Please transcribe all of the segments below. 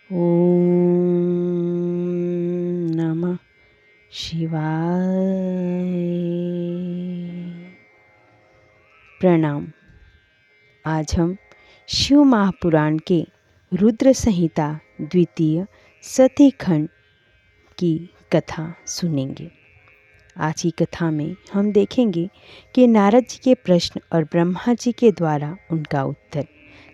ओम नमः शिवाय। प्रणाम। आज हम शिव महापुराण के रुद्र संहिता द्वितीय सती खंड की कथा सुनेंगे। आज की कथा में हम देखेंगे कि नारद जी के प्रश्न और ब्रह्मा जी के द्वारा उनका उत्तर,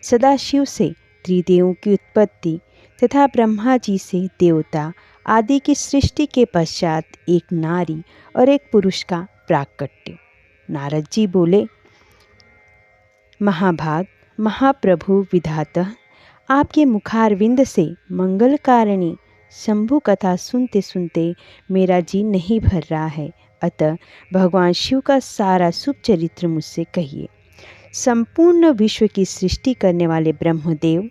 सदाशिव से त्रिदेवों की उत्पत्ति तथा ब्रह्मा जी से देवता आदि की सृष्टि के पश्चात एक नारी और एक पुरुष का प्राकट्य। नारद जी बोले, महाभाग महाप्रभु विधातः, आपके मुखारविंद से मंगलकारिणी शंभु कथा सुनते सुनते मेरा जी नहीं भर रहा है, अतः भगवान शिव का सारा शुभ चरित्र मुझसे कहिए। संपूर्ण विश्व की सृष्टि करने वाले ब्रह्मदेव,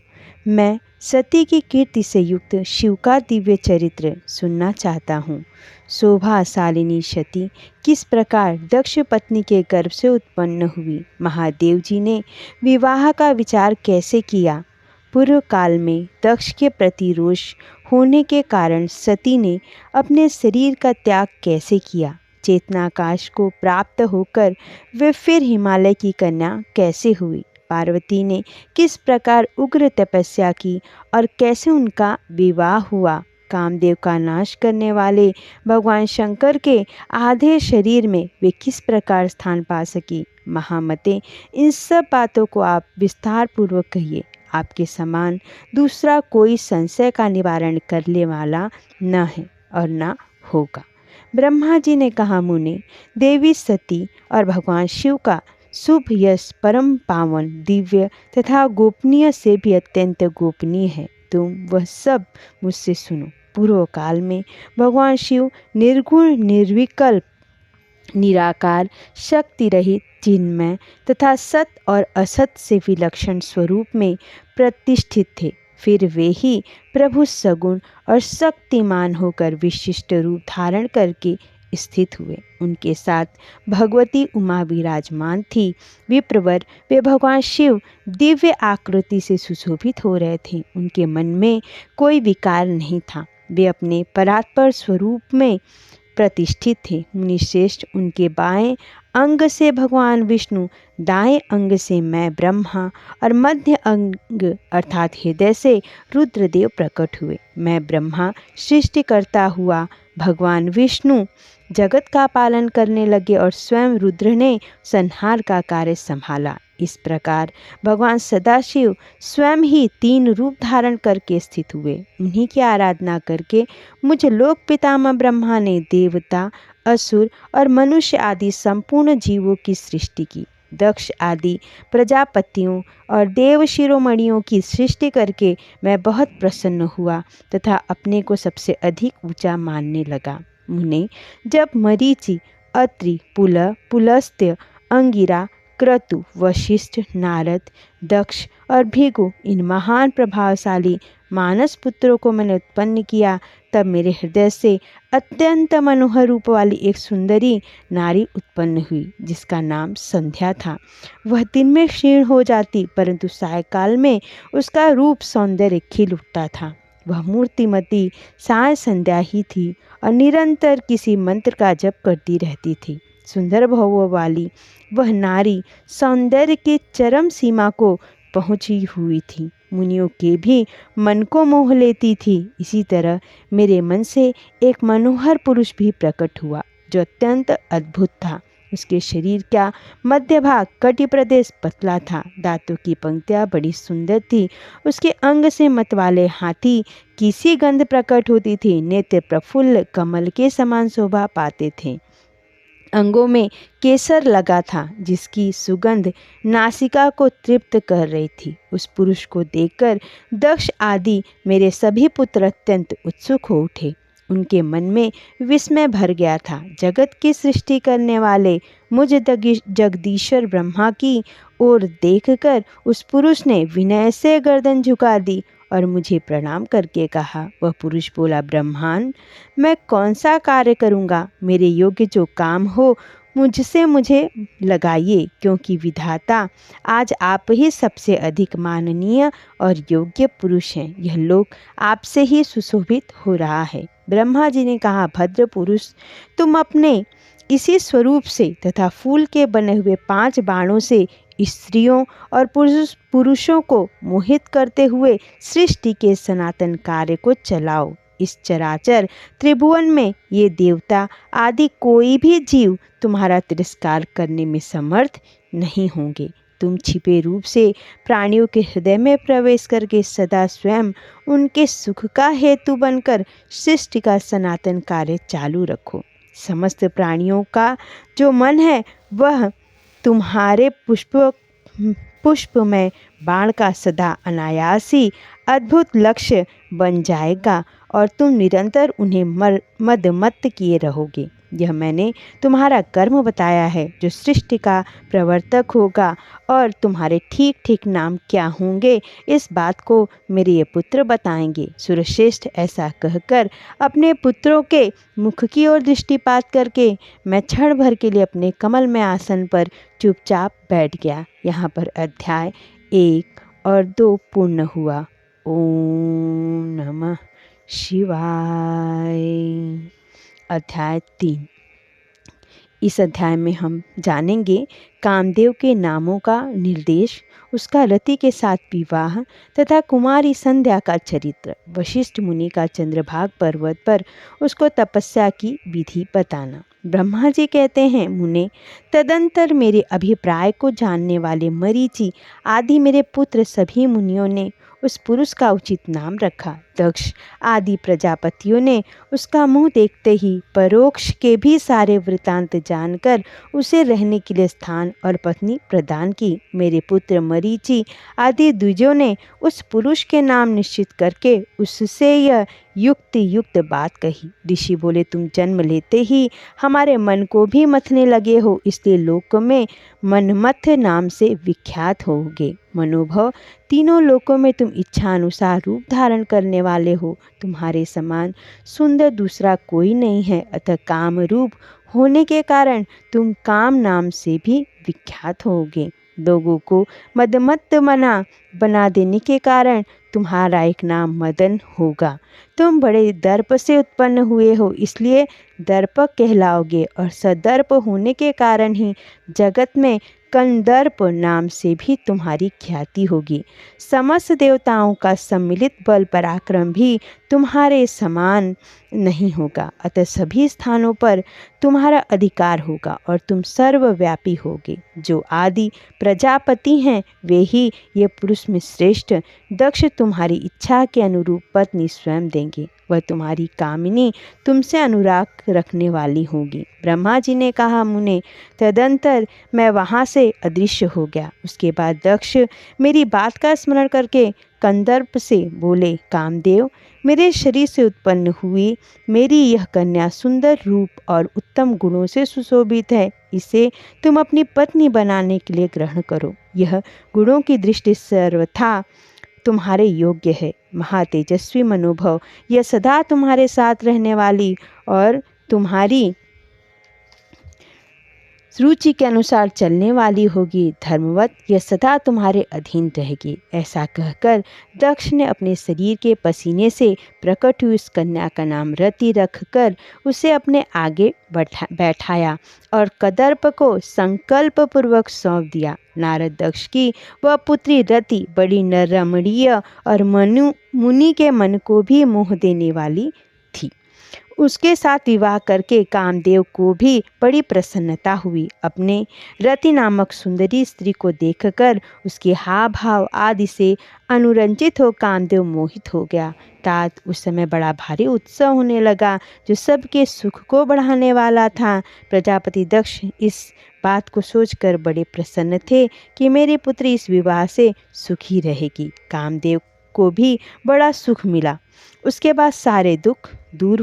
मैं सती की कीर्ति से युक्त शिव का दिव्य चरित्र सुनना चाहता हूँ। शोभाशालिनी सती किस प्रकार दक्ष पत्नी के गर्भ से उत्पन्न हुई, महादेव जी ने विवाह का विचार कैसे किया, पूर्व काल में दक्ष के प्रति रोष होने के कारण सती ने अपने शरीर का त्याग कैसे किया, चेतनाकाश को प्राप्त होकर वे फिर हिमालय की कन्या कैसे हुई, पार्वती ने किस प्रकार उग्र तपस्या की और कैसे उनका विवाह हुआ, कामदेव का नाश करने वाले भगवान शंकर के आधे शरीर में वे किस प्रकार स्थान पा सकी। महामते, इन सब बातों को आप विस्तार पूर्वक कहिए। आपके समान दूसरा कोई संशय का निवारण करने वाला न है और न होगा। ब्रह्मा जी ने कहा, मुने, देवी सती और भगवान शिव का शुभ यश परम पावन, दिव्य तथा गोपनीय से भी अत्यंत गोपनीय है। तुम वह सब मुझसे सुनो। पूर्व काल में भगवान शिव निर्गुण, निर्विकल्प, निराकार, शक्ति रहित, चिन्मय तथा सत और असत से विलक्षण स्वरूप में प्रतिष्ठित थे। फिर वे ही प्रभु सगुण और शक्तिमान होकर विशिष्ट रूप धारण करके स्थित हुए। उनके साथ भगवती उमा विराजमान थी। विप्रवर वे भगवान शिव दिव्य आकृति से सुशोभित हो रहे थे। उनके मन में कोई विकार नहीं था। वे अपने परात्पर स्वरूप में प्रतिष्ठित थे। मुनिश्रेष्ठ, उनके बाएं अंग से भगवान विष्णु, दाएं अंग से मैं ब्रह्मा और मध्य अंग अर्थात हृदय से रुद्रदेव प्रकट हुए। मैं ब्रह्मा सृष्टि करता हुआ भगवान विष्णु जगत का पालन करने लगे और स्वयं रुद्र ने संहार का कार्य संभाला। इस प्रकार भगवान सदाशिव स्वयं ही तीन रूप धारण करके स्थित हुए। उन्हीं की आराधना करके मुझ लोक पितामह ब्रह्मा ने देवता, असुर और मनुष्य आदि संपूर्ण जीवों की सृष्टि की। दक्ष आदि प्रजापतियों और देव शिरोमणियों की सृष्टि करके मैं बहुत प्रसन्न हुआ तथा अपने को सबसे अधिक ऊंचा मानने लगा। मुने, जब मरीचि, अत्रि, पुलस्त्य, अंगिरा, क्रतु, वशिष्ठ, नारद, दक्ष और भृगु, इन महान प्रभावशाली मानस पुत्रों को मैंने उत्पन्न किया, तब मेरे हृदय से अत्यंत मनोहर रूप वाली एक सुंदरी नारी उत्पन्न हुई, जिसका नाम संध्या था। वह दिन में क्षीण हो जाती, परंतु सायकाल में उसका रूप सौंदर्य खिल उठता था। वह मूर्तिमती साय संध्या ही थी और निरंतर किसी मंत्र का जप करती रहती थी। सुंदर भाव वाली वह नारी सौंदर्य की चरम सीमा को पहुंची हुई थी। मुनियों के भी मन को मोह लेती थी। इसी तरह मेरे मन से एक मनोहर पुरुष भी प्रकट हुआ, जो अत्यंत अद्भुत था। उसके शरीर का मध्य भाग कटि प्रदेश पतला था, दांतों की पंक्तियां बड़ी सुंदर थी। उसके अंग से मत वाले हाथी की सी गंध प्रकट होती थी। नेत्र प्रफुल्ल कमल के समान शोभा पाते थे। अंगों में केसर लगा था, जिसकी सुगंध नासिका को तृप्त कर रही थी। उस पुरुष को देखकर दक्ष आदि मेरे सभी पुत्र अत्यंत उत्सुक हो उठे। उनके मन में विस्मय भर गया था। जगत की सृष्टि करने वाले मुझ जगदीश्वर ब्रह्मा की ओर देखकर उस पुरुष ने विनय से गर्दन झुका दी और मुझे प्रणाम करके कहा। वह पुरुष बोला, ब्रह्मान, मैं कौन सा कार्य करूँगा? मेरे योग्य जो काम हो मुझसे मुझे लगाइए, क्योंकि विधाता आज आप ही सबसे अधिक माननीय और योग्य पुरुष हैं। यह लोक आपसे ही सुशोभित हो रहा है। ब्रह्मा जी ने कहा, भद्र पुरुष, तुम अपने इसी स्वरूप से तथा फूल के बने हुए 5 बाणों से स्त्रियों और पुरुषों को मोहित करते हुए सृष्टि के सनातन कार्य को चलाओ। इस चराचर त्रिभुवन में ये देवता आदि कोई भी जीव तुम्हारा तिरस्कार करने में समर्थ नहीं होंगे। तुम छिपे रूप से प्राणियों के हृदय में प्रवेश करके सदा स्वयं उनके सुख का हेतु बनकर सृष्टि का सनातन कार्य चालू रखो। समस्त प्राणियों का जो मन है वह तुम्हारे पुष्प में बाण का सदा अनायास ही अद्भुत लक्ष्य बन जाएगा और तुम निरंतर उन्हें मदमत्त किए रहोगे। यह मैंने तुम्हारा कर्म बताया है जो सृष्टि का प्रवर्तक होगा, और तुम्हारे ठीक ठीक नाम क्या होंगे इस बात को मेरे ये पुत्र बताएंगे। सुरश्रेष्ठ ऐसा कहकर अपने पुत्रों के मुख की ओर दृष्टिपात करके मैं क्षण भर के लिए अपने कमल में आसन पर चुपचाप बैठ गया। यहाँ पर अध्याय 1 और 2 पूर्ण हुआ। ओम नमः शिवाय। अध्याय 3। इस अध्याय में हम जानेंगे कामदेव के नामों का निर्देश, उसका रति के साथ विवाह तथा कुमारी संध्या का चरित्र, वशिष्ठ मुनि का चंद्रभाग पर्वत पर उसको तपस्या की विधि बताना। ब्रह्मा जी कहते हैं, मुने, तदंतर मेरे अभिप्राय को जानने वाले मरीचि आदि मेरे पुत्र सभी मुनियों ने उस पुरुष का उचित नाम रखा। दक्ष आदि प्रजापतियों ने उसका मुंह देखते ही परोक्ष के भी सारे वृतांत जानकर उसे रहने के लिए स्थान और पत्नी प्रदान की। मेरे पुत्र मरीचि आदि द्विजों ने उस पुरुष के नाम निश्चित करके उससे यह युक्त बात कही। ऋषि बोले, तुम जन्म लेते ही हमारे मन को भी मथने लगे हो, इसलिए लोक में मनमथ नाम से विख्यात होगे। मनोभव तीनों लोकों में तुम इच्छा अनुसार रूप धारण करने वाले हो। तुम्हारे समान सुंदर दूसरा कोई नहीं है, अतः काम रूप होने के कारण तुम काम नाम से भी विख्यात होगे। लोगों को मदमत्त बना देने के कारण तुम्हारा एक नाम मदन होगा। तुम बड़े दर्प से उत्पन्न हुए हो, इसलिए दर्पक कहलाओगे, और सदर्प होने के कारण ही जगत में कंदर्प नाम से भी तुम्हारी ख्याति होगी। समस्त देवताओं का सम्मिलित बल पराक्रम भी तुम्हारे समान नहीं होगा, अतः सभी स्थानों पर तुम्हारा अधिकार होगा और तुम सर्वव्यापी होगे। जो आदि प्रजापति हैं वे ही ये पुरुष में श्रेष्ठ दक्ष तुम्हारी इच्छा के अनुरूप पत्नी स्वयं देंगे। वह तुम्हारी कामिनी तुमसे अनुराग रखने वाली होगी। ब्रह्मा जी ने कहा, मुने, तदंतर मैं वहाँ से अदृश्य हो गया। उसके बाद दक्ष मेरी बात का स्मरण करके कंदर्प से बोले, कामदेव, मेरे शरीर से उत्पन्न हुई मेरी यह कन्या सुंदर रूप और उत्तम गुणों से सुशोभित है। इसे तुम अपनी पत्नी बनाने के लिए ग्रहण करो। यह गुणों की दृष्टि सर्वथा तुम्हारे योग्य है। महातेजस्वी मनोभव, यह सदा तुम्हारे साथ रहने वाली और तुम्हारी रुचि के अनुसार चलने वाली होगी। धर्मवत यह सदा तुम्हारे अधीन रहेगी। ऐसा कहकर दक्ष ने अपने शरीर के पसीने से प्रकट हुई उस कन्या का नाम रति रखकर उसे अपने आगे बैठाया और कदर्प को संकल्प पूर्वक सौंप दिया। नारद दक्ष की वह पुत्री रति बड़ी नरमणीय और मुनि के मन को भी मोह देने वाली थी। उसके साथ विवाह करके कामदेव को भी बड़ी प्रसन्नता हुई। अपने रति नामक सुंदरी स्त्री को देखकर उसके हाव भाव आदि से अनुरंजित हो कामदेव मोहित हो गया। तात उस समय बड़ा भारी उत्सव होने लगा जो सबके सुख को बढ़ाने वाला था। प्रजापति दक्ष इस बात को सोचकर बड़े प्रसन्न थे कि मेरी पुत्री इस विवाह से सुखी रहेगी। कामदेव को भी बड़ा सुख मिला। उसके बाद सारे दुख दूर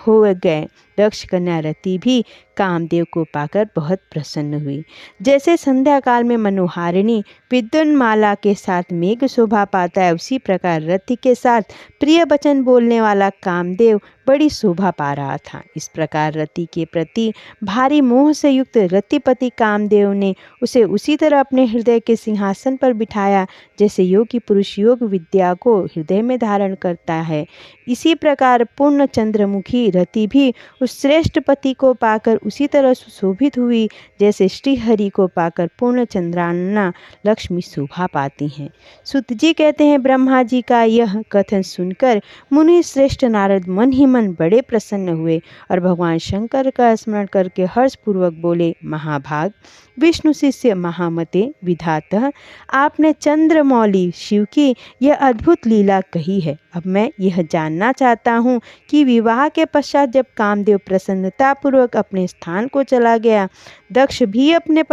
हो गए। दक्ष कन्या रति भी कामदेव को पाकर बहुत प्रसन्न हुई। जैसे संध्या काल में मनोहारिणी विद्युन्माला के साथ मेघ शोभा पाता है, उसी प्रकार रति के साथ प्रिय वचन बोलने वाला कामदेव बड़ी शोभा पा रहा था। इस प्रकार रति के प्रति भारी मोह से युक्त रतिपति कामदेव ने उसे उसी तरह अपने हृदय के सिंहासन पर बिठाया जैसे योगी पुरुष योग विद्या को हृदय में धारण करता है। इसी प्रकार पूर्ण चंद्रमुखी रति भी उस श्रेष्ठ पति को पाकर उसी तरह सुशोभित हुई जैसे श्रीहरि को पाकर पूर्ण चंद्रान्ना लक्ष्मी शोभा पाती हैं। सूत जी कहते हैं, ब्रह्मा जी का यह कथन सुनकर मुनि श्रेष्ठ नारद मन ही मन बड़े प्रसन्न हुए और भगवान शंकर का स्मरण करके हर्षपूर्वक बोले, महाभाग विष्णु शिष्य महामते विधातः, आपने चंद्रमौली शिव की यह अद्भुत लीला कही है। अब मैं यह जानना चाहता हूँ कि विवाह के पश्चात जब कामदेव प्रसन्नतापूर्वक अपने स्थान को चला गया, दक्ष भी अपने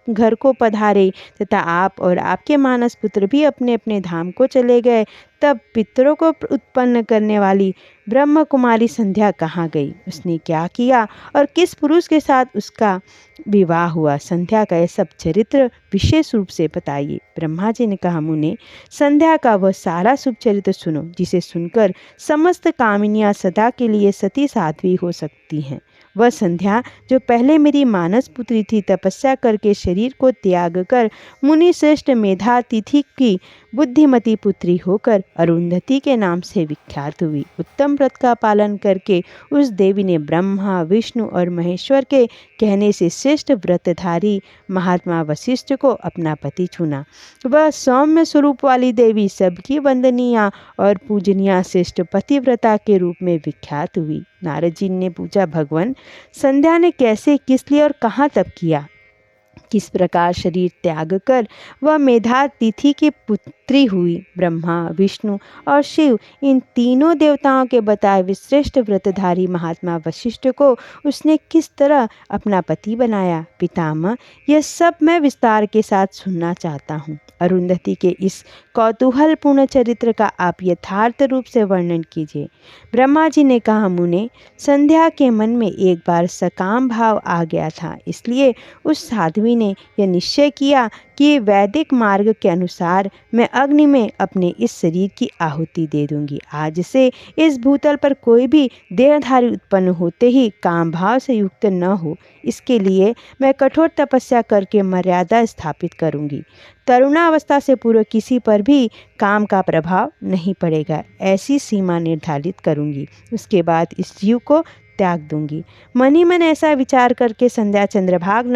घर को पधारे तथा आप और आपके मानस पुत्र भी अपने अपने धाम को चले गए, तब पितरों को उत्पन्न करने वाली ब्रह्म कुमारी संध्या कहाँ गई? उसने क्या किया और किस पुरुष के साथ उसका विवाह हुआ? संध्या का यह सब चरित्र विशेष रूप से बताइए। ब्रह्मा जी ने कहा, मुने, संध्या का वह सारा शुभ चरित्र सुनो जिसे सुनकर समस्त कामिनियाँ सदा के लिए सती साध्वी हो सकती हैं। वह संध्या जो पहले मेरी मानस पुत्री थी, तपस्या करके शरीर को त्याग कर मुनि श्रेष्ठ मेधातिथि की बुद्धिमती पुत्री होकर अरुंधति के नाम से विख्यात हुई। उत्तम व्रत का पालन करके उस देवी ने ब्रह्मा विष्णु और महेश्वर के कहने से श्रेष्ठ व्रतधारी महात्मा वशिष्ठ को अपना पति चुना। वह सौम्य स्वरूप वाली देवी सबकी वंदनीय और पूजनीय श्रेष्ठ पतिव्रता के रूप में विख्यात हुई। नारद जी ने पूछा, भगवान, संध्या ने कैसे, किस लिए और कहाँ तप किया? किस प्रकार शरीर त्याग कर वह मेधातिथि की पुत्री हुई? ब्रह्मा विष्णु और शिव इन तीनों देवताओं के बताए श्रेष्ठ व्रतधारी महात्मा वशिष्ठ को उसने किस तरह अपना पति बनाया? पितामह, यह सब मैं विस्तार के साथ सुनना चाहता हूँ। अरुंधति के इस कौतूहलपूर्ण चरित्र का आप यथार्थ रूप से वर्णन कीजिए। ब्रह्मा जी ने कहा, मुने, संध्या के मन में एक बार सकाम भाव आ गया था, इसलिए उस साध्वी ने यह निश्चय किया कि वैदिक मार्ग के अनुसार मैं अग्नि में अपने इस शरीर की आहुति दे दूंगी। आज से इस भूतल पर कोई भी देहधारी उत्पन्न होते ही काम भाव से युक्त न हो, इसके लिए मैं कठोर तपस्या करके मर्यादा स्थापित करूंगी। तरुणावस्था से पूर्व किसी पर भी काम का प्रभाव नहीं पड़ेगा, ऐसी सीमा निर्धारित करूंगी। उसके बाद इस जीव को त्याग दूंगी। मन ही मन ऐसा विचार करके संध्या चंद्रभाग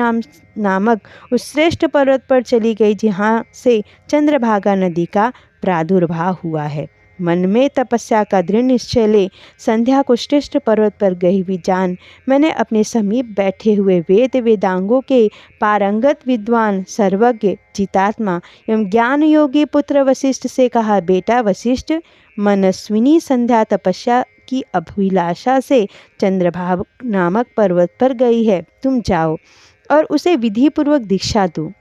नामक उस श्रेष्ठ पर्वत पर चली गई जहाँ से चंद्रभागा नदी का प्रादुर्भाव हुआ है। मन में तपस्या का दृढ़ निश्चय ले संध्या को श्रेष्ठ पर्वत पर गई हुई जान मैंने अपने समीप बैठे हुए वेद वेदांगों के पारंगत विद्वान सर्वज्ञ जितात्मा एवं ज्ञान योगी पुत्र वशिष्ठ से कहा, बेटा वशिष्ठ, मनस्विनी संध्या तपस्या की अभिलाषा से चंद्रभाग नामक पर्वत पर गई है। तुम जाओ और उसे विधि पूर्वक दीक्षा दो।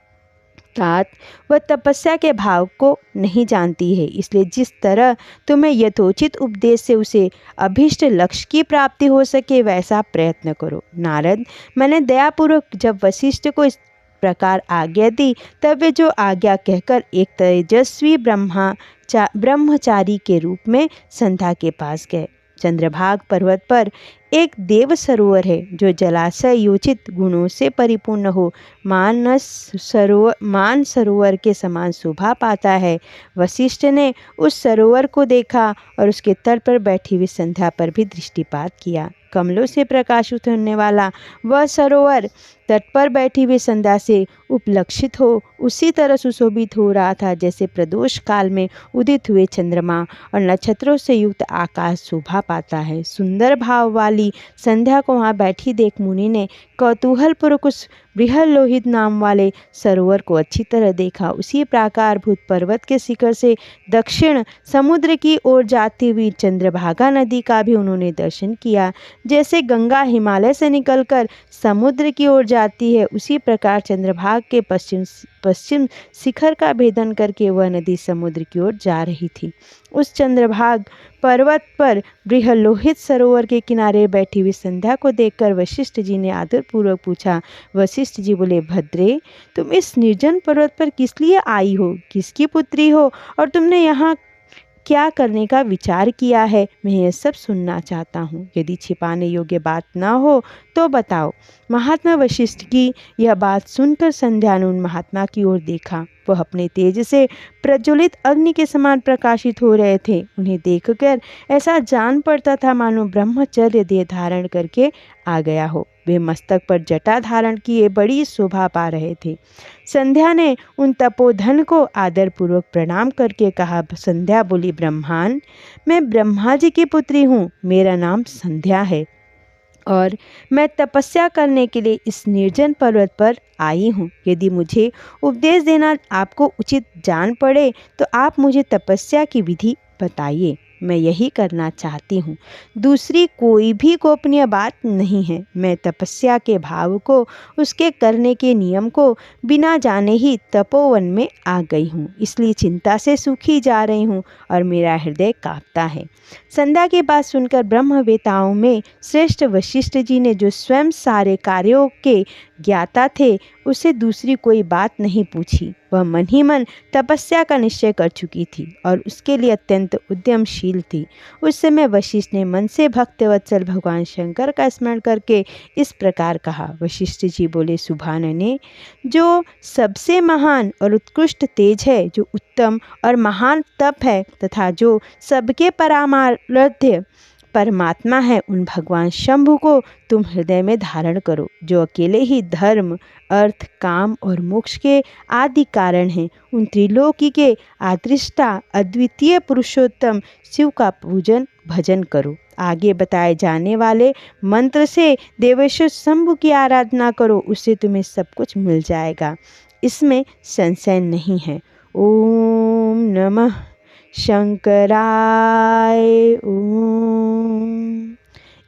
तात वह तपस्या के भाव को नहीं जानती है, इसलिए जिस तरह तुम्हें यथोचित उपदेश से उसे अभीष्ट लक्ष्य की प्राप्ति हो सके वैसा प्रयत्न करो। नारद, मैंने दयापूर्वक जब वशिष्ठ को इस प्रकार आज्ञा दी, तब वे जो आज्ञा कहकर एक तेजस्वी ब्रह्मचारी के रूप में संध्या के पास गए। चंद्रभाग पर्वत पर एक देव सरोवर है जो जलाशय योजित गुणों से परिपूर्ण हो मान सरोवर के समान शोभा पाता है। वशिष्ठ ने उस सरोवर को देखा और उसके तट पर बैठी हुई संध्या पर भी दृष्टिपात किया। कमलों से प्रकाशित होने वाला वह सरोवर तट पर बैठी हुई संध्या से उपलक्षित हो उसी तरह सुशोभित हो रहा था जैसे प्रदोष काल में उदित हुए चंद्रमा और नक्षत्रों से युक्त आकाश शोभा पाता है। सुंदर भाव वाली संध्या को वहाँ बैठी देख मुनि ने कौतूहलपूर्वक उस बृहल्लोहित नाम वाले सरोवर को अच्छी तरह देखा। उसी प्राकारभूत पर्वत के शिखर से दक्षिण समुद्र की ओर जाती हुई चंद्रभागा नदी का भी उन्होंने दर्शन किया। जैसे गंगा हिमालय से निकलकर समुद्र की ओर जाती है, उसी प्रकार चंद्रभाग के पश्चिम शिखर का भेदन करके वह नदी समुद्र की ओर जा रही थी। उस चंद्रभाग पर्वत पर बृहल्लोहित सरोवर के किनारे बैठी हुई संध्या को देखकर वशिष्ठ जी ने आदरपूर्वक पूछा। वशिष्ठ जी बोले, भद्रे, तुम इस निर्जन पर्वत पर किस लिए आई हो? किसकी पुत्री हो? और तुमने यहाँ क्या करने का विचार किया है? मैं यह सब सुनना चाहता हूँ। यदि छिपाने योग्य बात न हो तो बताओ। महात्मा वशिष्ठ की यह बात सुनकर संध्या ने उन महात्मा की ओर देखा। वह अपने तेज से प्रज्वलित अग्नि के समान प्रकाशित हो रहे थे। उन्हें देखकर ऐसा जान पड़ता था मानो ब्रह्मचर्य देह धारण करके आ गया हो। वे मस्तक पर जटा धारण किए बड़ी शोभा पा रहे थे। संध्या ने उन तपोधन को आदरपूर्वक प्रणाम करके कहा। संध्या बोली, ब्रह्मान, मैं ब्रह्मा जी की पुत्री हूँ। मेरा नाम संध्या है और मैं तपस्या करने के लिए इस निर्जन पर्वत पर आई हूँ। यदि मुझे उपदेश देना आपको उचित जान पड़े तो आप मुझे तपस्या की विधि बताइए। मैं यही करना चाहती हूँ। दूसरी कोई भी गोपनीय बात नहीं है। मैं तपस्या के भाव को, उसके करने के नियम को बिना जाने ही तपोवन में आ गई हूँ। इसलिए चिंता से सूखी जा रही हूँ और मेरा हृदय कांपता है। संध्या की बात सुनकर ब्रह्मवेताओं में श्रेष्ठ वशिष्ठ जी ने, जो स्वयं सारे कार्यों के ज्ञाता थे, उसे दूसरी कोई बात नहीं पूछी। वह मन ही मन तपस्या का निश्चय कर चुकी थी और उसके लिए अत्यंत उद्यमशील थी। उस समय वशिष्ठ ने मन से भक्तवत्सल भगवान शंकर का स्मरण करके इस प्रकार कहा। वशिष्ठ जी बोले, सुभानने, जो सबसे महान और उत्कृष्ट तेज है, जो उत्तम और महान तप है तथा जो सबके परमाराध्य परमात्मा है, उन भगवान शंभु को तुम हृदय में धारण करो, जो अकेले ही धर्म, अर्थ, काम और मोक्ष के आदि कारण हैं। उन त्रिलोकी के आदृष्टा अद्वितीय पुरुषोत्तम शिव का पूजन भजन करो। आगे बताए जाने वाले मंत्र से देवेश्वर शंभु की आराधना करो, उससे तुम्हें सब कुछ मिल जाएगा। इसमें संशय नहीं है। ओम नमः शंकराय ओम।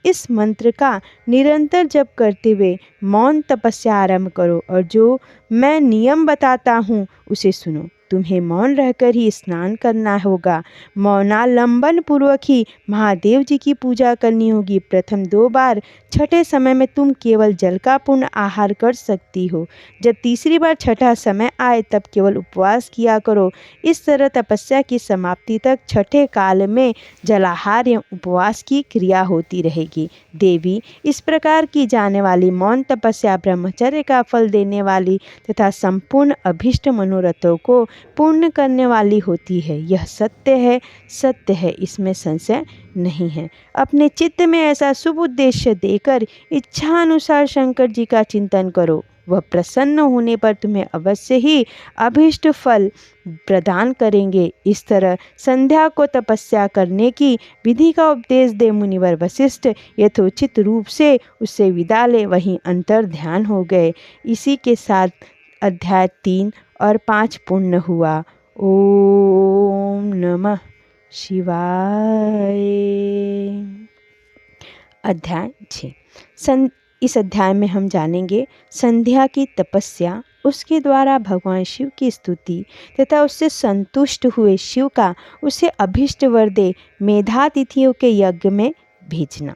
इस मंत्र का निरंतर जप करते हुए मौन तपस्या आरंभ करो और जो मैं नियम बताता हूँ उसे सुनो। तुम्हें मौन रहकर ही स्नान करना होगा। मौनालंबन पूर्वक ही महादेव जी की पूजा करनी होगी। प्रथम 2 बार, छठे समय में तुम केवल जल का पूर्ण आहार कर सकती हो। जब तीसरी बार छठा समय आए तब केवल उपवास किया करो। इस तरह तपस्या की समाप्ति तक छठे काल में जलाहार या उपवास की क्रिया होती रहेगी। देवी, इस प्रकार की जाने वाली मौन तपस्या ब्रह्मचर्य का फल देने वाली तथा संपूर्ण अभीष्ट मनोरथों को पूर्ण करने वाली होती है। यह सत्य है, सत्य है, इसमें संशय नहीं है। अपने चित्त में ऐसा शुभ उद्देश्य देकर इच्छा अनुसार शंकर जी का चिंतन करो। वह प्रसन्न होने पर तुम्हें अवश्य ही अभीष्ट फल प्रदान करेंगे। इस तरह संध्या को तपस्या करने की विधि का उपदेश दे मुनिवर वशिष्ठ यथोचित रूप से उससे विदा ले वहीं अंतर ध्यान हो गए। इसी के साथ अध्याय 3 और 5 पूर्ण हुआ। ओम नमः शिवाय। अध्याय 6। इस अध्याय में हम जानेंगे संध्या की तपस्या, उसके द्वारा भगवान शिव की स्तुति तथा उससे संतुष्ट हुए शिव का उसे अभीष्ट वर दे मेधातिथियों के यज्ञ में भेजना।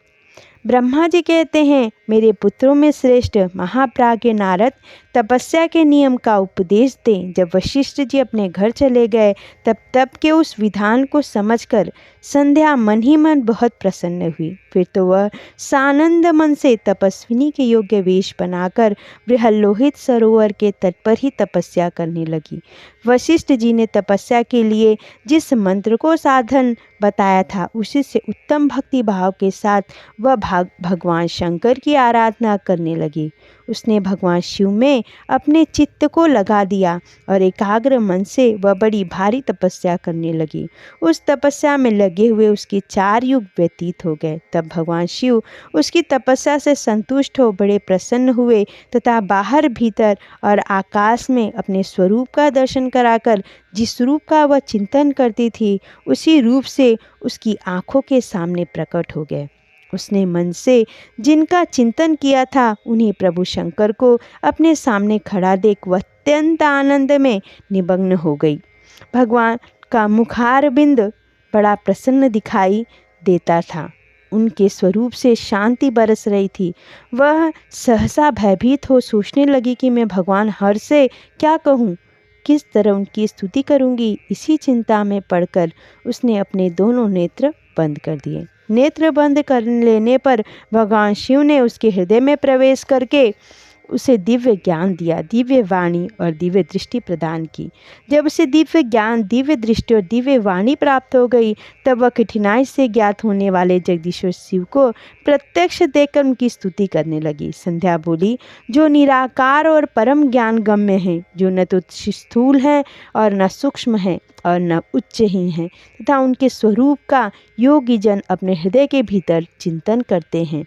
ब्रह्मा जी कहते हैं, मेरे पुत्रों में श्रेष्ठ महाप्राज्ञ नारद तपस्या के नियम का उपदेश दें। जब वशिष्ठ जी अपने घर चले गए तब के उस विधान को समझकर संध्या मन ही मन बहुत प्रसन्न हुई। फिर तो वह सानंद मन से तपस्विनी के योग्य वेश बनाकर बृहल्लोहित सरोवर के तट पर ही तपस्या करने लगी। वशिष्ठ जी ने तपस्या के लिए जिस मंत्र को साधन बताया था, उसी से उत्तम भक्ति भाव के साथ वह भगवान शंकर की आराधना करने लगी। उसने भगवान शिव में अपने चित्त को लगा दिया और एकाग्र मन से वह बड़ी भारी तपस्या करने लगी। उस तपस्या में लगे हुए उसके 4 युग व्यतीत हो गए। तब भगवान शिव उसकी तपस्या से संतुष्ट हो बड़े प्रसन्न हुए तथा बाहर भीतर और आकाश में अपने स्वरूप का दर्शन कराकर जिस रूप का वह चिंतन करती थी उसी रूप से उसकी आंखों के सामने प्रकट हो गए। उसने मन से जिनका चिंतन किया था उन्हीं प्रभु शंकर को अपने सामने खड़ा देख वह अत्यंत आनंद में निमग्न हो गई। भगवान का मुखारबिंद बड़ा प्रसन्न दिखाई देता था। उनके स्वरूप से शांति बरस रही थी। वह सहसा भयभीत हो सोचने लगी कि मैं भगवान हर से क्या कहूँ, किस तरह उनकी स्तुति करूँगी। इसी चिंता में पड़कर उसने अपने दोनों नेत्र बंद कर दिए। नेत्र बंद कर लेने पर भगवान शिव ने उसके हृदय में प्रवेश करके उसे दिव्य ज्ञान दिया, दिव्य वाणी और दिव्य दृष्टि प्रदान की। जब उसे दिव्य ज्ञान, दिव्य दृष्टि और दिव्य वाणी प्राप्त हो गई तब वह कठिनाई से ज्ञात होने वाले जगदीश्वर शिव को प्रत्यक्ष देखकर उनकी स्तुति करने लगी। संध्या बोली, जो निराकार और परम ज्ञान गम्य हैं, जो न तो स्थूल हैं और न सूक्ष्म हैं और न उच्च ही हैं तथा उनके स्वरूप का योगी जन अपने हृदय के भीतर चिंतन करते हैं,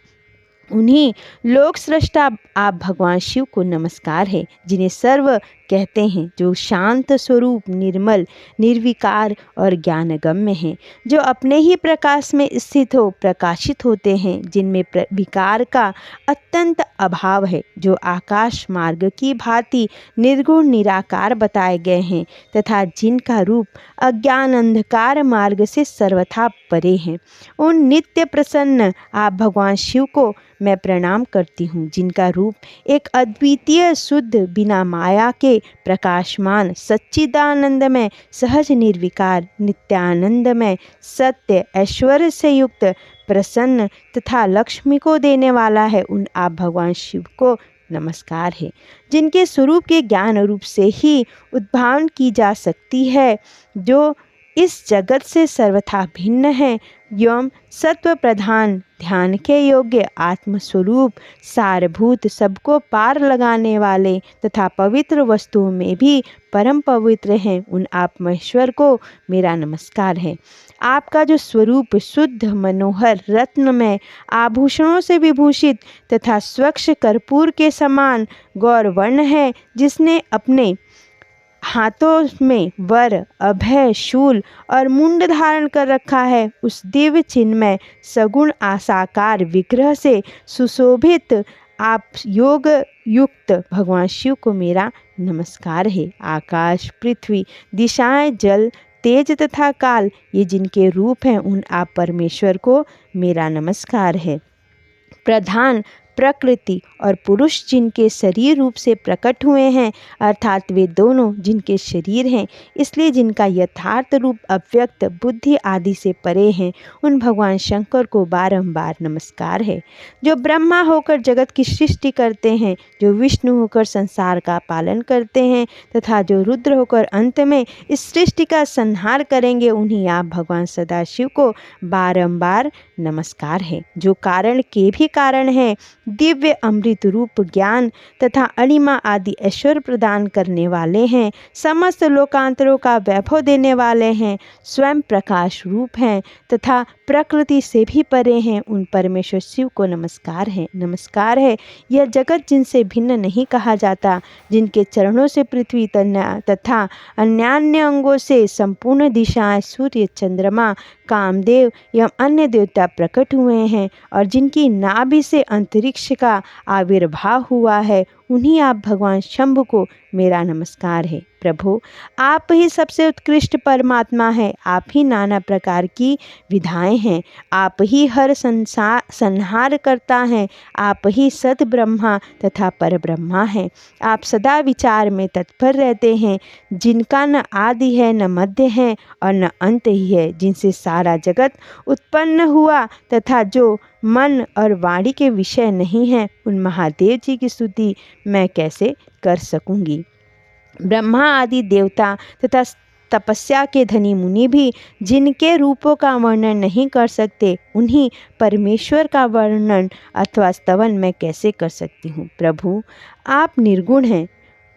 उन्हीं लोक सृष्टा आप भगवान शिव को नमस्कार है, जिन्हें सर्व कहते हैं, जो शांत स्वरूप, निर्मल, निर्विकार और ज्ञानगम्य हैं, जो अपने ही प्रकाश में स्थित हो प्रकाशित होते हैं, जिनमें विकार का अत्यंत अभाव है, जो आकाश मार्ग की भांति निर्गुण निराकार बताए गए हैं तथा जिनका रूप अज्ञान अंधकार मार्ग से सर्वथा परे हैं। उन नित्य प्रसन्न आप भगवान शिव को मैं प्रणाम करती हूँ, जिनका रूप एक अद्वितीय शुद्ध बिना माया के प्रकाशमान सच्चिदानंदमय सहज निर्विकार नित्यानंदमय सत्य ऐश्वर्य से युक्त प्रसन्न तथा लक्ष्मी को देने वाला है। उन आप भगवान शिव को नमस्कार है, जिनके स्वरूप के ज्ञान रूप से ही उद्भावन की जा सकती है, जो इस जगत से सर्वथा भिन्न है एवं सत्व प्रधान ध्यान के योग्य आत्मस्वरूप सारभूत सबको पार लगाने वाले तथा पवित्र वस्तुओं में भी परम पवित्र हैं। उन आप महेश्वर को मेरा नमस्कार है। आपका जो स्वरूप शुद्ध मनोहर रत्नमय आभूषणों से विभूषित तथा स्वच्छ कर्पूर के समान गौरवर्ण है, जिसने अपने हाथों में वर अभय शूल और मुंड धारण कर रखा है, उस दिव्य चिन्मय सगुण आसाकार विग्रह से सुशोभित आप योग युक्त भगवान शिव को मेरा नमस्कार है। आकाश पृथ्वी दिशाएं जल तेज तथा काल ये जिनके रूप हैं, उन आप परमेश्वर को मेरा नमस्कार है। प्रधान प्रकृति और पुरुष जिनके शरीर रूप से प्रकट हुए हैं, अर्थात वे दोनों जिनके शरीर हैं, इसलिए जिनका यथार्थ रूप अव्यक्त बुद्धि आदि से परे हैं, उन भगवान शंकर को बारंबार नमस्कार है। जो ब्रह्मा होकर जगत की सृष्टि करते हैं, जो विष्णु होकर संसार का पालन करते हैं तथा जो रुद्र होकर अंत में इस सृष्टि का संहार करेंगे, उन्हीं आप भगवान सदाशिव को बारंबार नमस्कार है। जो कारण के भी कारण हैं, दिव्य अमृत रूप ज्ञान तथा अणिमा आदि ऐश्वर्य प्रदान करने वाले हैं, समस्त लोकांतरों का वैभव देने वाले हैं, स्वयं प्रकाश रूप हैं तथा प्रकृति से भी परे हैं, उन परमेश्वर शिव को नमस्कार है। नमस्कार है यह जगत जिनसे भिन्न नहीं कहा जाता, जिनके चरणों से पृथ्वी तथा अन्यान्य अंगों से संपूर्ण दिशाएं सूर्य चंद्रमा कामदेव एवं अन्य देवता प्रकट हुए हैं और जिनकी नाभि से अंतरिक्ष का आविर्भाव हुआ है, उन्हीं आप भगवान शंभु को मेरा नमस्कार है। प्रभु आप ही सबसे उत्कृष्ट परमात्मा है, आप ही नाना प्रकार की विधाएं हैं, आप ही हर संहार करता हैं, आप ही सत ब्रह्मा तथा पर ब्रह्मा हैं। आप सदा विचार में तत्पर रहते हैं, जिनका न आदि है न मध्य है और न अंत ही है, जिनसे सारा जगत उत्पन्न हुआ तथा जो मन और वाणी के विषय नहीं है, उन महादेव जी की स्तुति मैं कैसे कर सकूंगी। ब्रह्मा आदि देवता तथा तपस्या के धनी मुनि भी जिनके रूपों का वर्णन नहीं कर सकते, उन्हीं परमेश्वर का वर्णन अथवा स्तवन मैं कैसे कर सकती हूँ। प्रभु, आप निर्गुण हैं,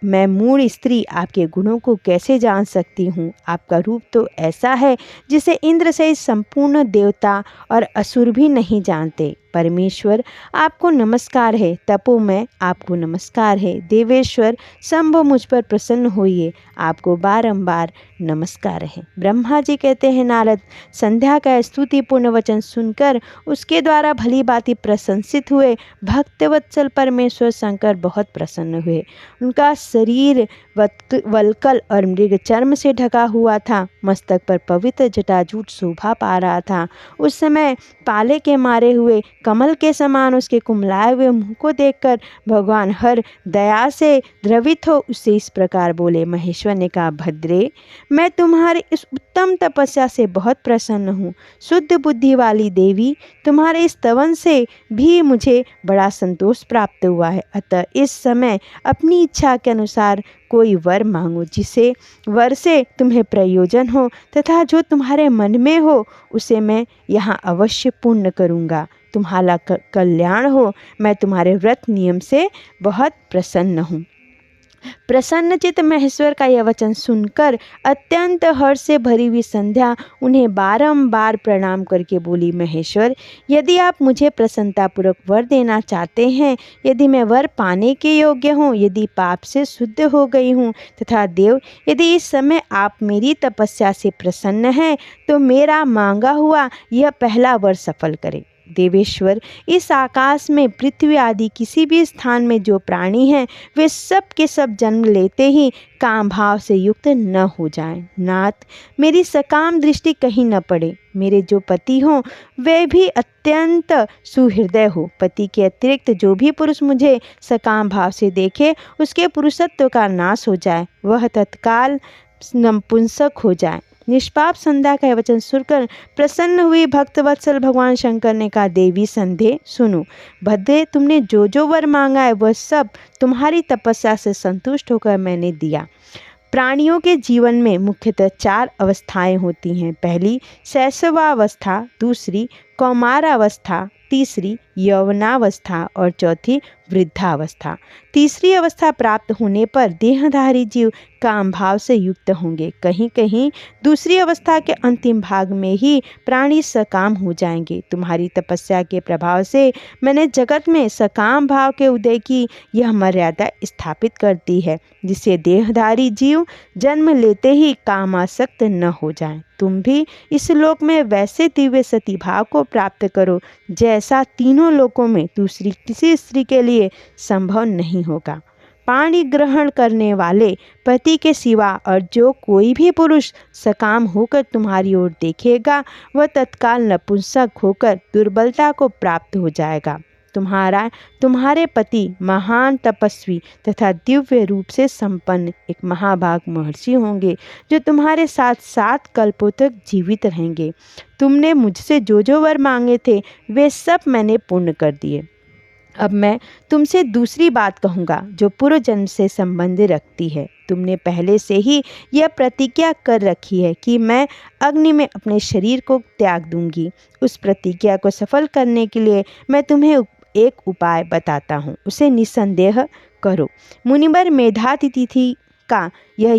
मैं मूढ़ स्त्री आपके गुणों को कैसे जान सकती हूँ। आपका रूप तो ऐसा है जिसे इंद्र सहित संपूर्ण देवता और असुर भी नहीं जानते। परमेश्वर, आपको नमस्कार है। तपो में आपको नमस्कार है। देवेश्वर शंभो, मुझ पर प्रसन्न होइए, आपको बारंबार नमस्कार है। ब्रह्मा जी कहते हैं, नारद संध्या का स्तुतिपूर्ण वचन सुनकर उसके द्वारा भली भांति प्रशंसित हुए। भक्तवत्सल परमेश्वर शंकर बहुत प्रसन्न हुए। उनका शरीर वल्कल और मृग चर्म से ढका हुआ था। मस्तक पर पवित्र जटाजूट शोभा पा रहा था। उस समय पाले के मारे हुए कमल के समान उसके कुमलाए हुए मुंह को देखकर भगवान हर दया से द्रवित हो उससे इस प्रकार बोले। महेश्वर ने कहा, भद्रे, मैं तुम्हारे इस उत्तम तपस्या से बहुत प्रसन्न हूँ। शुद्ध बुद्धि वाली देवी, तुम्हारे इस स्तवन से भी मुझे बड़ा संतोष प्राप्त हुआ है। अतः इस समय अपनी इच्छा के अनुसार कोई वर मांगो, जिसे वर से तुम्हें प्रयोजन हो तथा जो तुम्हारे मन में हो उसे मैं यहाँ अवश्य पूर्ण करूँगा। तुम्हारा कल्याण हो। मैं तुम्हारे व्रत नियम से बहुत प्रसन्न हूँ। प्रसन्नचित महेश्वर का यह वचन सुनकर अत्यंत हर्ष से भरी हुई संध्या उन्हें बारंबार प्रणाम करके बोली, महेश्वर, यदि आप मुझे प्रसन्नतापूर्वक वर देना चाहते हैं, यदि मैं वर पाने के योग्य हूँ, यदि पाप से शुद्ध हो गई हूँ तथा देव, यदि इस समय आप मेरी तपस्या से प्रसन्न हैं, तो मेरा मांगा हुआ यह पहला वर सफल करें। देवेश्वर, इस आकाश में पृथ्वी आदि किसी भी स्थान में जो प्राणी हैं, वे सब के सब जन्म लेते ही काम भाव से युक्त न हो जाएं। नाथ, मेरी सकाम दृष्टि कहीं न पड़े। मेरे जो पति हों वे भी अत्यंत सुहृदय हो। पति के अतिरिक्त जो भी पुरुष मुझे सकाम भाव से देखे, उसके पुरुषत्व का नाश हो जाए, वह तत्काल नपुंसक हो जाए। निष्पाप संध्या का वचन सुनकर प्रसन्न हुई भक्तवत्सल भगवान शंकर ने कहा, देवी संध्या, सुनो। भद्रे, तुमने जो जो वर मांगा है वह सब तुम्हारी तपस्या से संतुष्ट होकर मैंने दिया। प्राणियों के जीवन में मुख्यतः 4 अवस्थाएं होती हैं। पहली शैशवावस्था, दूसरी कौमारावस्था, तीसरी यौवनावस्था और चौथी वृद्धावस्था। तीसरी अवस्था प्राप्त होने पर देहधारी जीव काम भाव से युक्त होंगे। कहीं कहीं दूसरी अवस्था के अंतिम भाग में ही प्राणी सकाम हो जाएंगे। तुम्हारी तपस्या के प्रभाव से मैंने जगत में सकाम भाव के उदय की यह मर्यादा स्थापित कर दी है, जिससे देहधारी जीव जन्म लेते ही कामासक्त न हो जाएं। तुम भी इस लोक में वैसे दिव्य सती भाव को प्राप्त करो जैसा तीनों लोकों में दूसरी किसी स्त्री के लिए संभव नहीं होगा। पाणी ग्रहण करने वाले पति के सिवा और जो कोई भी पुरुष सकाम होकर तुम्हारी ओर देखेगा, वह तत्काल नपुंसक होकर दुर्बलता को प्राप्त हो जाएगा। तुम्हारे पति महान तपस्वी तथा दिव्य रूप से संपन्न एक महाभाग महर्षि होंगे, जो तुम्हारे साथ 7 कल्पों तक जीवित रहेंगे। तुमने मुझसे जो जो वर मांगे थे वे सब मैंने पूर्ण कर दिए। अब मैं तुमसे दूसरी बात कहूँगा जो पूर्व जन्म से संबंध रखती है। तुमने पहले से ही यह प्रतिज्ञा कर रखी है कि मैं अग्नि में अपने शरीर को त्याग दूंगी। उस प्रतिज्ञा को सफल करने के लिए मैं तुम्हें एक उपाय बताता हूँ, उसे निसंदेह करो। मुनिवर मेधातिथि का यह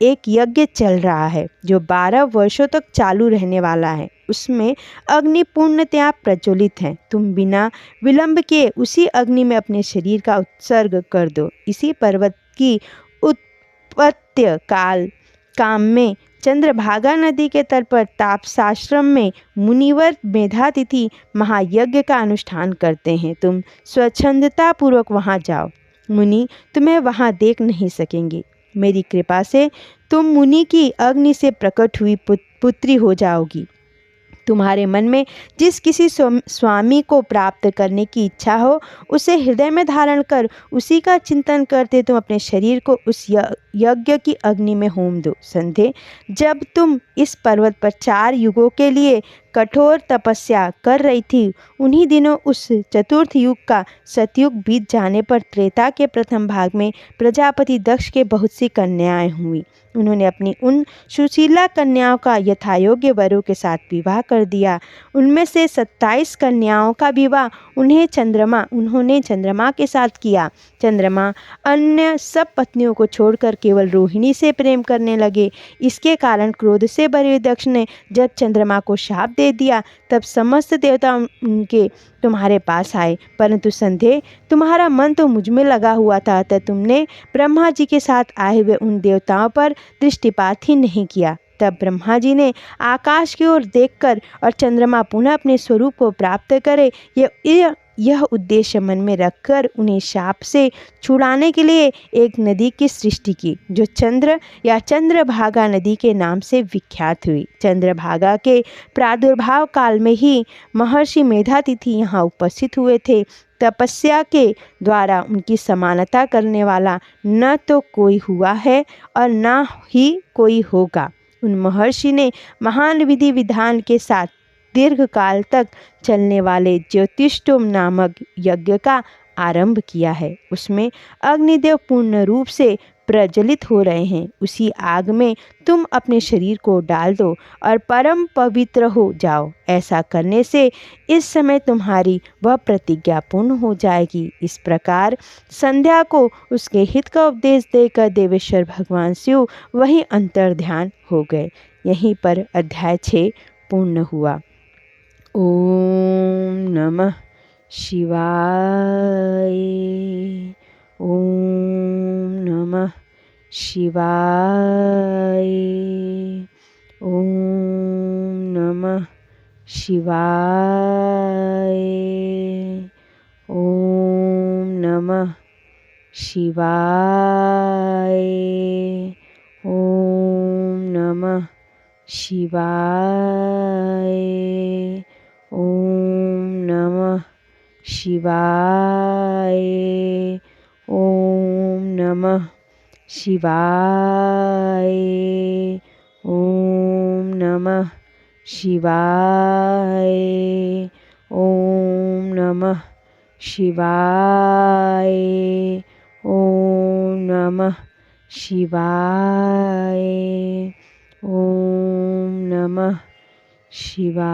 एक यज्ञ चल रहा है जो 12 वर्षों तक चालू रहने वाला है। उसमें अग्नि पूर्णतया प्रज्वलित है। तुम बिना विलंब के उसी अग्नि में अपने शरीर का उत्सर्ग कर दो। इसी पर्वत की उत्पत्ति काम में चंद्रभागा नदी के तट पर तापसाश्रम में मुनिवर मेधातिथि महायज्ञ का अनुष्ठान करते हैं। तुम स्वच्छंदता पूर्वक वहाँ जाओ। मुनि तुम्हें वहाँ देख नहीं सकेंगे। मेरी कृपा से तुम मुनि की अग्नि से प्रकट हुई पुत्री हो जाओगी। तुम्हारे मन में जिस किसी स्वामी को प्राप्त करने की इच्छा हो, उसे हृदय में धारण कर उसी का चिंतन करते तुम अपने शरीर को उस यज्ञ की अग्नि में होम दो। संध्या, जब तुम इस पर्वत पर 4 युगों के लिए कठोर तपस्या कर रही थी, उन्हीं दिनों उस चतुर्थ युग का सतयुग बीत जाने पर त्रेता के प्रथम भाग में प्रजापति दक्ष के बहुत सी कन्याएं हुई। उन्होंने अपनी उन सुशीला कन्याओं का यथायोग्य वरों के साथ विवाह कर दिया। उनमें से 27 कन्याओं का विवाह उन्होंने चंद्रमा के साथ किया। चंद्रमा अन्य सब पत्नियों को छोड़कर केवल रोहिणी से प्रेम करने लगे। इसके कारण क्रोध से भरे दक्ष ने जब चंद्रमा को शाप दे दिया, तब समस्त देवता उनके तुम्हारे पास आए। परंतु संध्या, तुम्हारा मन तो मुझ में लगा हुआ था, अतः तुमने ब्रह्मा जी के साथ आए हुए उन देवताओं पर दृष्टिपात ही नहीं किया। तब ब्रह्मा जी ने आकाश की ओर देखकर और चंद्रमा पुनः अपने स्वरूप को प्राप्त करे, यह उद्देश्य मन में रखकर उन्हें शाप से छुड़ाने के लिए एक नदी की सृष्टि की, जो चंद्र या चंद्रभागा नदी के नाम से विख्यात हुई। चंद्रभागा के प्रादुर्भाव काल में ही महर्षि मेधातिथि यहाँ उपस्थित हुए थे। तपस्या के द्वारा उनकी समानता करने वाला न तो कोई हुआ है और न ही कोई होगा। उन महर्षि ने महान विधि विधान के साथ दीर्घ काल तक चलने वाले ज्योतिष्टोम नामक यज्ञ का आरंभ किया है। उसमें अग्निदेव पूर्ण रूप से प्रज्वलित हो रहे हैं। उसी आग में तुम अपने शरीर को डाल दो और परम पवित्र हो जाओ। ऐसा करने से इस समय तुम्हारी वह प्रतिज्ञा पूर्ण हो जाएगी। इस प्रकार संध्या को उसके हित का उपदेश देकर देवेश्वर भगवान शिव वहीं अंतर्ध्यान हो गए। यहीं पर अध्याय 6 पूर्ण हुआ। ओम नमः शिवाय। ओम नमः शिवाय। ओम नमः शिवाय। ओम नमः शिवाय। ओम नमः शिवाय। ओम नमः शिवाय। ओम नमः शिवाय। ओम नमः शिवाय। ओम नमः शिवाय। ओम नमः शिवाय। ओम नमः शिवाय।